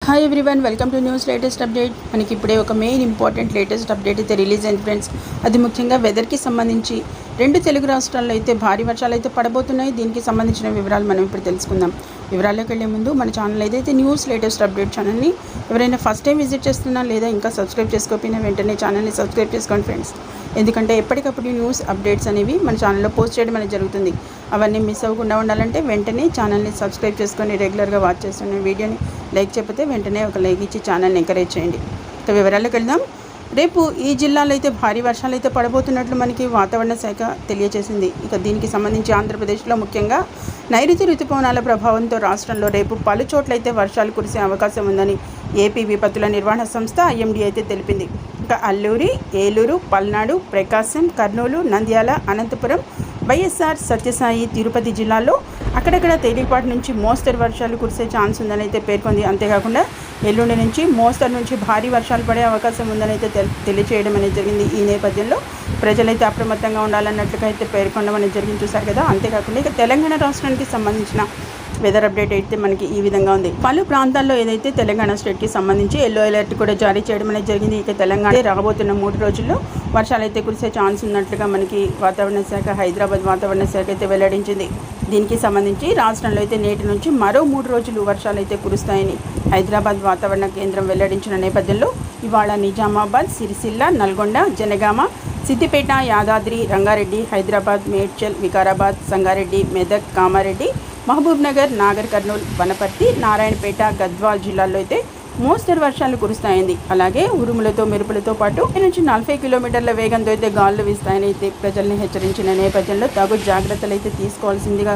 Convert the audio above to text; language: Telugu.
Hi everyone, welcome to news latest update. మనకి ఇప్పుడే ఒక మెయిన్ ఇంపార్టెంట్ లేటెస్ట్ అప్డేట్ అయితే రిలీజ్ అయింది ఫ్రెండ్స్. అది ముఖ్యంగా వెదర్కి సంబంధించి రెండు తెలుగు రాష్ట్రాల్లో అయితే భారీ వర్షాలు అయితే పడబోతున్నాయి. దీనికి సంబంధించిన వివరాలు మనం ఇప్పుడు తెలుసుకుందాం. వివరాల్లోకి వెళ్ళే ముందు మన ఛానల్ ఏదైతే న్యూస్ లేటెస్ట్ అప్డేట్ ఛానల్ని ఎవరైనా ఫస్ట్ టైం విజిట్ చేస్తున్నా లేదా ఇంకా సబ్స్క్రైబ్ చేసుకోకపోయినా వెంటనే ఛానల్ని సబ్స్క్రైబ్ చేసుకోండి ఫ్రెండ్స్. ఎందుకంటే ఎప్పటికప్పుడు న్యూస్ అప్డేట్స్ అనేవి మన ఛానల్లో పోస్ట్ చేయడం అనేది జరుగుతుంది. అవన్నీ మిస్ అవ్వకుండా ఉండాలంటే వెంటనే ఛానల్ని సబ్స్క్రైబ్ చేసుకొని రెగ్యులర్గా వాచ్ చేస్తున్న వీడియోని లైక్ చెప్పితే వెంటనే ఒక లైక్ ఇచ్చి ఛానల్ని ఎంకరేజ్ చేయండి. ఇక వివరాల్లోకి వెళ్దాం. రేపు ఈ జిల్లాలో అయితే భారీ వర్షాలు అయితే పడబోతున్నట్లు మనకి వాతావరణ శాఖ తెలియజేసింది. ఇక దీనికి సంబంధించి ఆంధ్రప్రదేశ్లో ముఖ్యంగా నైరుతి రుతుపవనాల ప్రభావంతో రాష్ట్రంలో రేపు పలు చోట్లయితే వర్షాలు కురిసే అవకాశం ఉందని ఏపీ విపత్తుల నిర్వహణ సంస్థ ఐఎండీ అయితే తెలిపింది. ఇక అల్లూరి, ఏలూరు, పల్నాడు, ప్రకాశం, కర్నూలు, నంద్యాల, అనంతపురం, వైఎస్ఆర్, సత్యసాయి, తిరుపతి జిల్లాల్లో అక్కడక్కడ తేలికపాటి నుంచి మోస్తరు వర్షాలు కురిసే ఛాన్స్ ఉందని అయితే పేర్కొంది. అంతేకాకుండా ఎల్లుండి నుంచి మోస్తరు నుంచి భారీ వర్షాలు పడే అవకాశం ఉందని అయితే తెలియచేయడం అనేది జరిగింది. ఈ నేపథ్యంలో ప్రజలైతే అప్రమత్తంగా ఉండాలన్నట్లుగా అయితే పేర్కొనడం అనేది జరిగింది. చూశారు కదా. అంతేకాకుండా ఇక తెలంగాణ రాష్ట్రానికి సంబంధించిన వెదర్ అప్డేట్ అయితే మనకి ఈ విధంగా ఉంది. పలు ప్రాంతాల్లో ఏదైతే తెలంగాణ స్టేట్కి సంబంధించి ఎల్లో అలర్ట్ కూడా జారీ చేయడం అనేది జరిగింది. ఇక తెలంగాణ రాబోతున్న 3 రోజుల్లో వర్షాలు అయితే కురిసే ఛాన్స్ ఉన్నట్లుగా మనకి వాతావరణ శాఖ, హైదరాబాద్ వాతావరణ శాఖ అయితే వెల్లడించింది. దీనికి సంబంధించి రాష్ట్రంలో అయితే నేటి నుంచి మరో 3 రోజులు వర్షాలు అయితే కురుస్తాయని హైదరాబాద్ వాతావరణ కేంద్రం వెల్లడించిన నేపథ్యంలో ఇవాళ నిజామాబాద్, సిరిసిల్ల, నల్గొండ, జనగామ, సిద్దిపేట, యాదాద్రి, రంగారెడ్డి, హైదరాబాద్, మేడ్చల్, వికారాబాద్, సంగారెడ్డి, మెదక్, కామారెడ్డి, మహబూబ్ నగర్, నాగర్ కర్నూల్, వనపర్తి, నారాయణపేట, గద్వాల్ జిల్లాల్లో అయితే మోస్తరు వర్షాలు కురుస్తాయండి. అలాగే ఉరుములతో మెరుపులతో పాటు నుంచి 40 కిలోమీటర్ల వేగంతో అయితే గాలులు వీస్తాయని అయితే ప్రజల్ని హెచ్చరించిన నేపథ్యంలో తగు జాగ్రత్తలు అయితే తీసుకోవాల్సిందిగా